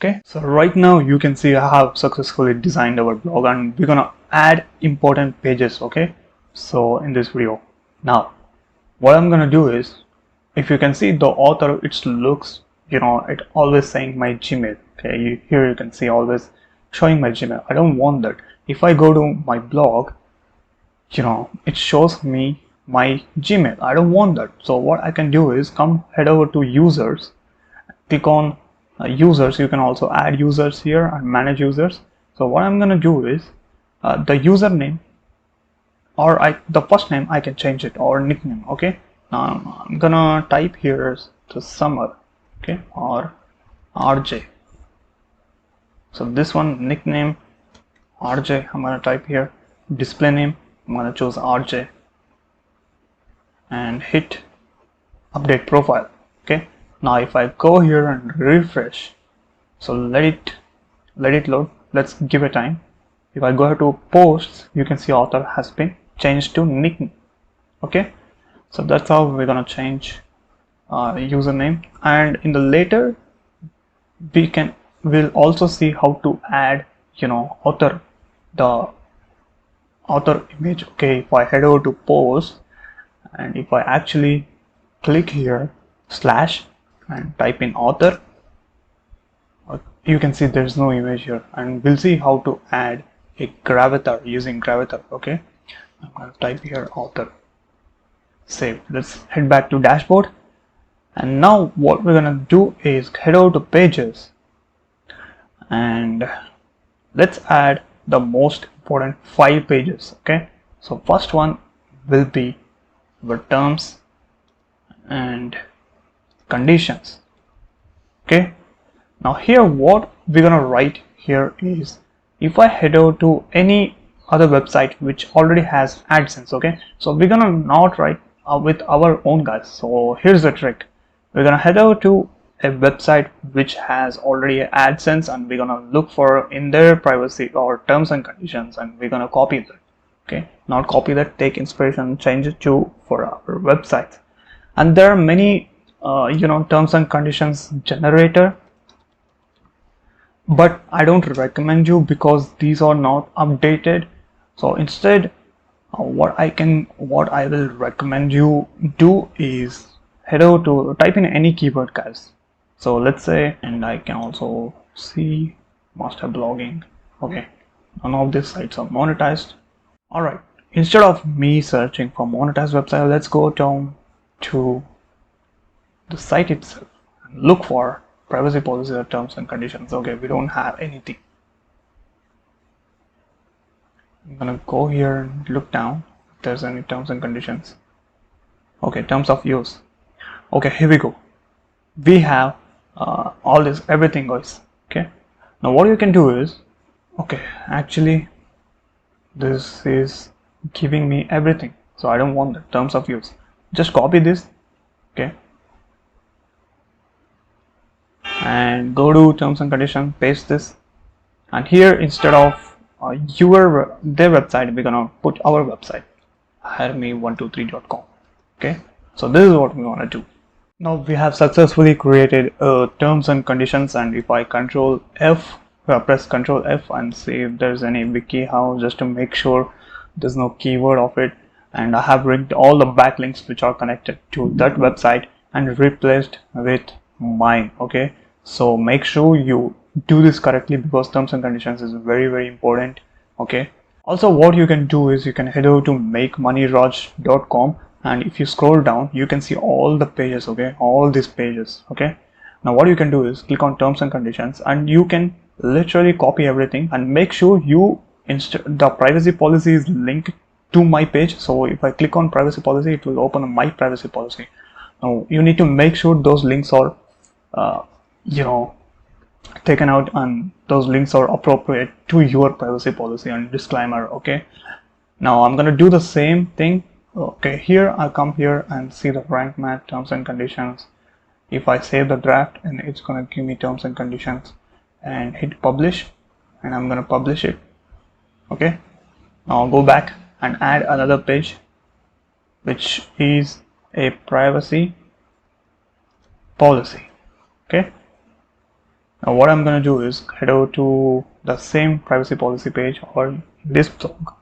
Okay, so right now you can see I have successfully designed our blog and we're gonna add important pages. Okay, so in this video now what I'm gonna do is, if you can see the author, it looks, it always saying my Gmail. Okay, here you can see always showing my Gmail. I don't want that. If I go to my blog, it shows me my Gmail. I don't want that. So what I can do is head over to users, click on users. You can also add users here and manage users. So what I'm gonna do is the username, or the first name I can change it, or nickname. Okay, now I'm gonna type here to summer, okay, or RJ. So this one, nickname RJ, I'm gonna type here. Display name, I'm gonna choose RJ and hit update profile. Okay, now if I go here and refresh, so let it load. Let's give it time. If I go to posts, you can see author has been changed to nickname. Okay, so that's how we're gonna change username, and in the later we'll also see how to add author, the author image. Okay, if I head over to post and if I actually click here slash and type in author, you can see there's no image here, and we'll see how to add a gravatar using gravatar. Okay, I'm going to type here author, save. Let's head back to dashboard, and now what we're gonna do is head over to pages and let's add the most important 5 pages. Okay, so first one will be our terms and conditions. Okay, now here what we're gonna write here is, if I head over to any other website which already has AdSense, okay, so we're gonna not write with our own guys. So here's the trick. We're gonna head over to a website which has already AdSense, and we're gonna look for in their privacy or terms and conditions, and we're gonna copy that. Okay, not copy that, take inspiration, change it to for our website. And there are many terms and conditions generator, but I don't recommend you because these are not updated. So instead what I will recommend you do is head over to type in any keyword, guys. So let's say, and I can also see master blogging. Okay, none of these sites are monetized. All right, instead of me searching for monetized website, let's go down to the site itself and look for privacy policy or terms and conditions. Okay, we don't have anything. I'm gonna go here and look down if there's any terms and conditions. Okay, terms of use. Okay, here we go. We have all this, everything, guys. Okay, now what you can do is, okay, actually this is giving me everything, so I don't want the terms of use. Just copy this, okay, and go to terms and conditions, paste this, and here instead of their website, we're gonna put our website, hireme123.com. okay, so this is what we want to do. Now we have successfully created terms and conditions, and if I press Control F and see if there's any WikiHow, just to make sure there's no keyword of it, and I have rigged all the backlinks which are connected to that website and replaced with mine. Okay, so make sure you do this correctly because terms and conditions is very important. Okay, also what you can do is you can head over to makemoneyraj.com, and if you scroll down you can see all the pages. Okay, all these pages. Okay, now what you can do is click on terms and conditions, and you can literally copy everything and make sure the privacy policy is linked to my page. So if I click on privacy policy, it will open my privacy policy. Now you need to make sure those links are taken out and those links are appropriate to your privacy policy and disclaimer. Okay, now I'm gonna do the same thing. Okay, here I come here and see the rank math terms and conditions. If I save the draft, and it's gonna give me terms and conditions, and hit publish, and I'm gonna publish it. Okay, now I'll go back and add another page which is a privacy policy. Okay, Now what I'm going to do is head over to the same privacy policy page, or this blog.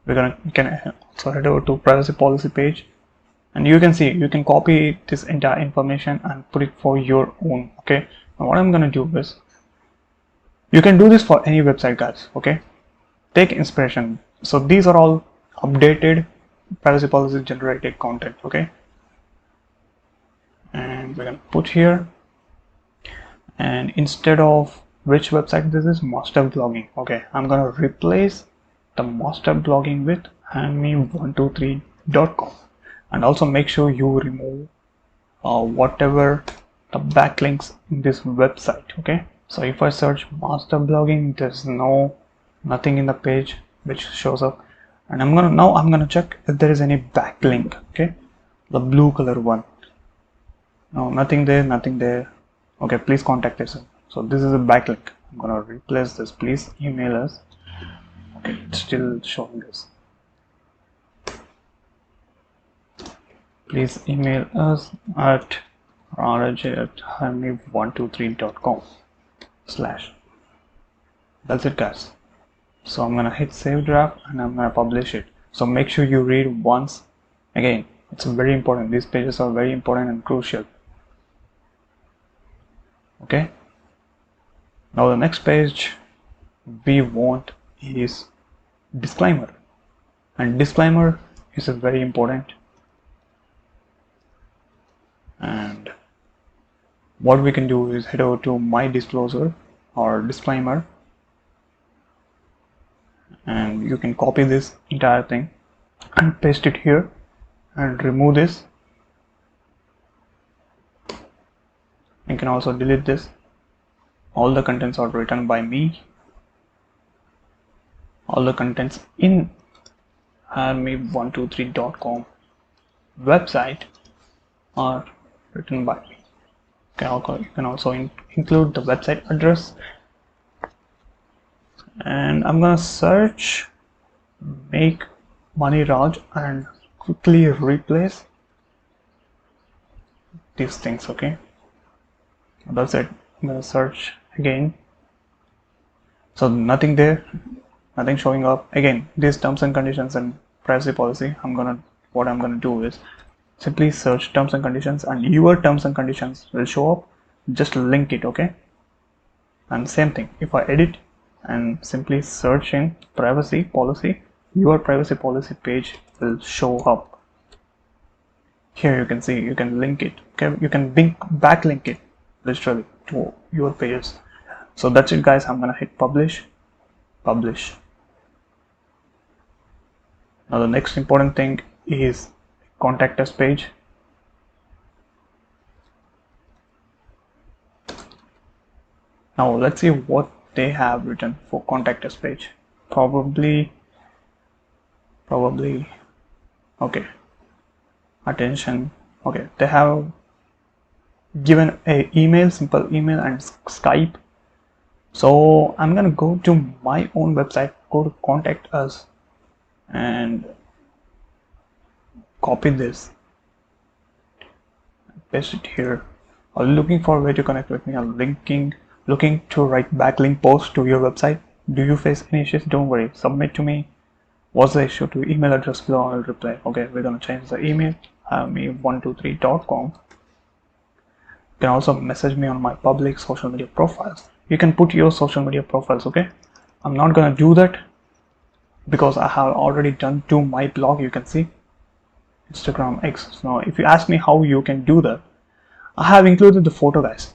You can also head over to privacy policy page, and you can see you can copy this entire information and put it for your own. Okay, now what I'm going to do is, you can do this for any website, guys. Okay, take inspiration. So these are all updated privacy policy generated content. Okay, and we're going to put here, and instead of which website, this is master blogging. Okay, I'm going to replace the master blogging with handme123.com, and also make sure you remove whatever the backlinks in this website. Okay, so if I search master blogging, there's nothing in the page which shows up, and I'm gonna check if there is any backlink. Okay, the blue color one. No, nothing there. Okay, please contact us. So this is a backlink. I'm gonna replace this. Please email us. Okay, it's still showing this. Please email us at raj@handme123.com/. That's it, guys. So I'm gonna hit save draft and I'm gonna publish it. So make sure you read once again. It's very important. These pages are very important and crucial. Okay, now the next page we want is disclaimer, and disclaimer is very important. And what we can do is head over to my disclosure or disclaimer, and you can copy this entire thing and paste it here and remove this. You can also delete this. All the contents are written by me. All the contents in handme123.com website are written by me. You can also include the website address, and I'm gonna search make money Raj and quickly replace these things. Okay, that's it. I'm gonna search again. So nothing there, nothing showing up. Again, these terms and conditions and privacy policy, what I'm gonna do is simply search terms and conditions, and your terms and conditions will show up. Just link it. Okay, and same thing, if I edit and simply search in privacy policy, your privacy policy page will show up. Here you can see you can link it. Okay, you can backlink it literally to your pages. So that's it, guys. I'm gonna hit publish. Now the next important thing is contact us page. Now let's see what they have written for contact us page. Probably okay, attention. Okay, they have given a simple email and Skype. So I'm gonna go to my own website, go to contact us, and copy this, paste it here. Are you looking for a way to connect with me? I'm looking to write backlink posts to your website? Do you face any issues? Don't worry, submit to me. What's the issue? To email address below, I'll reply. Okay, we're gonna change the email, me123.com. You can also message me on my public social media profiles. You can put your social media profiles. Okay, I'm not gonna do that because I have already done to my blog. You can see Instagram X. Now if you ask me how you can do that, I have included the photo, guys.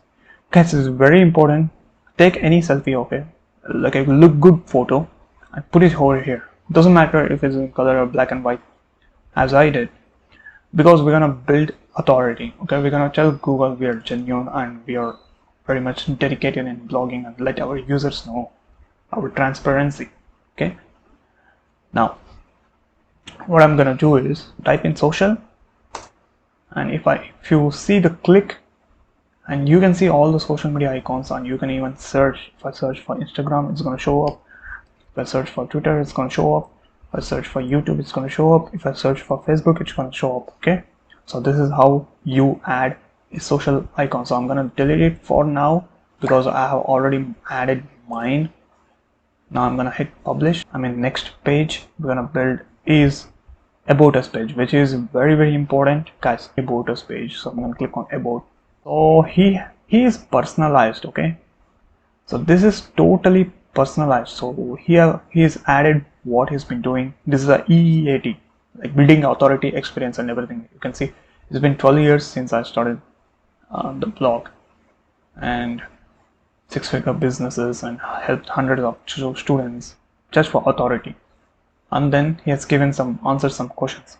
This is very important. Take any selfie, okay, like a look good photo, and put it over here. Doesn't matter if it's in color or black and white, as I did, because we're gonna build authority. Okay, we're gonna tell Google we are genuine and we are very much dedicated in blogging, and let our users know our transparency. Okay, now what I'm gonna do is type in social, and if you see the click, and you can see all the social media icons, and you can even search. If I search for Instagram, it's gonna show up. If I search for Twitter, it's gonna show up. If I search for YouTube, it's gonna show up. If I search for Facebook, it's gonna show up. Okay, so this is how you add a social icon. So I'm gonna delete it for now because I have already added mine. Now I'm gonna hit publish. Next page we're gonna build is about us page, which is very important, guys. About us page. So I'm gonna click on about. So he is personalized, okay. So this is totally personalized. So here he has added what he's been doing. This is a EEAT, like building authority, experience, and everything. You can see it's been 12 years since I started the blog, and 6-figure businesses, and helped hundreds of students just for authority. And then he has given some answers, some questions.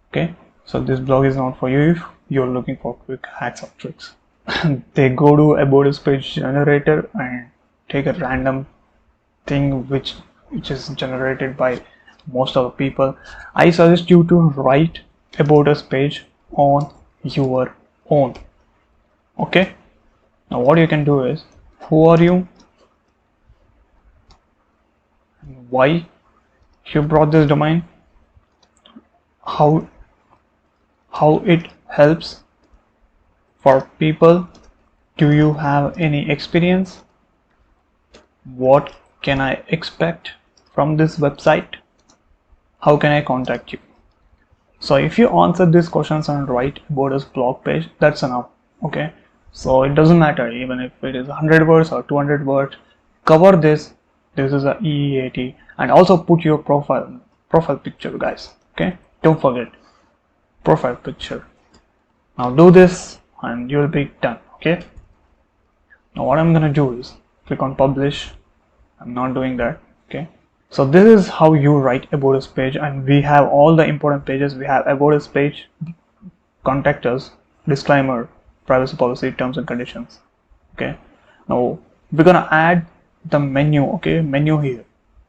Okay, so this blog is not for you if you're looking for quick hacks or tricks. They go to about us page generator and take a random thing which is generated by most of the people. I suggest you to write about us page on your own. Okay, now what you can do is, who are you, why you brought this domain, how it helps for people, do you have any experience, what can I expect from this website, how can I contact you. So if you answer these questions and write about this blog page, that's enough. Okay, so it doesn't matter even if it is 100 words or 200 words. Cover this. This is a EEAT, and also put your profile picture, guys. Okay, don't forget profile picture. Now do this and you'll be done. Okay, now what I'm gonna do is click on publish. I'm not doing that. Okay, so this is how you write about us page, and we have all the important pages. We have about us page, contact us, disclaimer, privacy policy, terms and conditions. Okay, now we're gonna add the menu. Okay, menu here.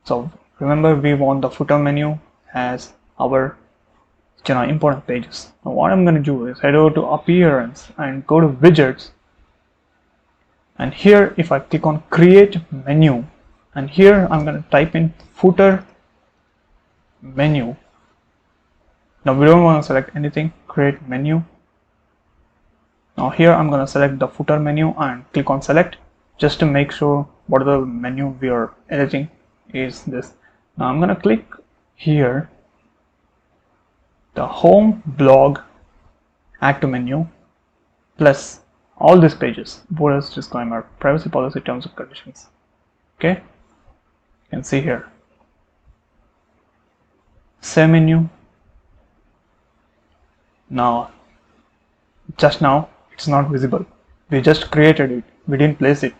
So remember, we want the footer menu as our important pages. Now what I'm gonna do is head over to appearance and go to widgets, and here if I click on create menu, and here I'm gonna type in footer menu. Now we don't want to select anything, create menu. Now here I'm gonna select the footer menu and click on select, just to make sure what the menu we are editing is this. Now I'm gonna click here the home, blog, add to menu, plus all these pages, borders, disclaimer, privacy policy, terms and conditions. Okay, you can see here save menu. Now just now it's not visible, we just created it, we didn't place it.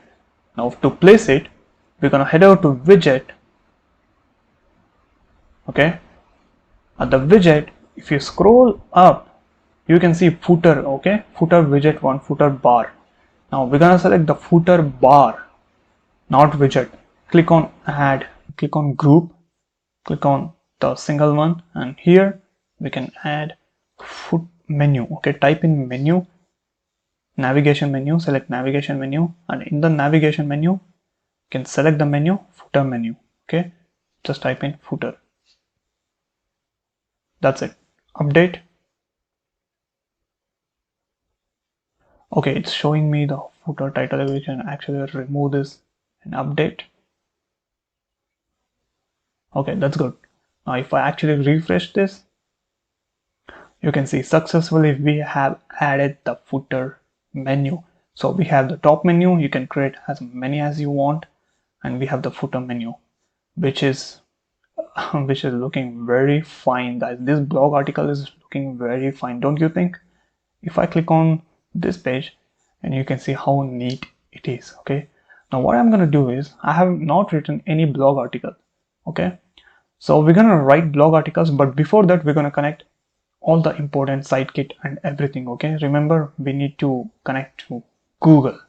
Now to place it, we're gonna head over to widget. Okay, at the widget, if you scroll up, you can see footer. Okay, footer widget 1, footer bar. Now we're gonna select the footer bar, not widget. Click on add, click on group, click on the single one, and here we can add foot menu. Okay, type in menu, navigation menu, select navigation menu, and in the navigation menu you can select the menu, footer menu. Okay, just type in footer. That's it. Update. Okay, it's showing me the footer title. We can actually remove this and update. Okay, that's good. Now if I actually refresh this, you can see successfully we have added the footer menu. So we have the top menu, you can create as many as you want, and we have the footer menu, which is looking very fine, guys. This blog article is looking very fine, don't you think? If I click on this page, and you can see how neat it is. Okay, now what I'm gonna do is, I have not written any blog article. Okay, so we're gonna write blog articles, but before that we're gonna connect all the important site kit and everything. Okay, remember we need to connect to Google.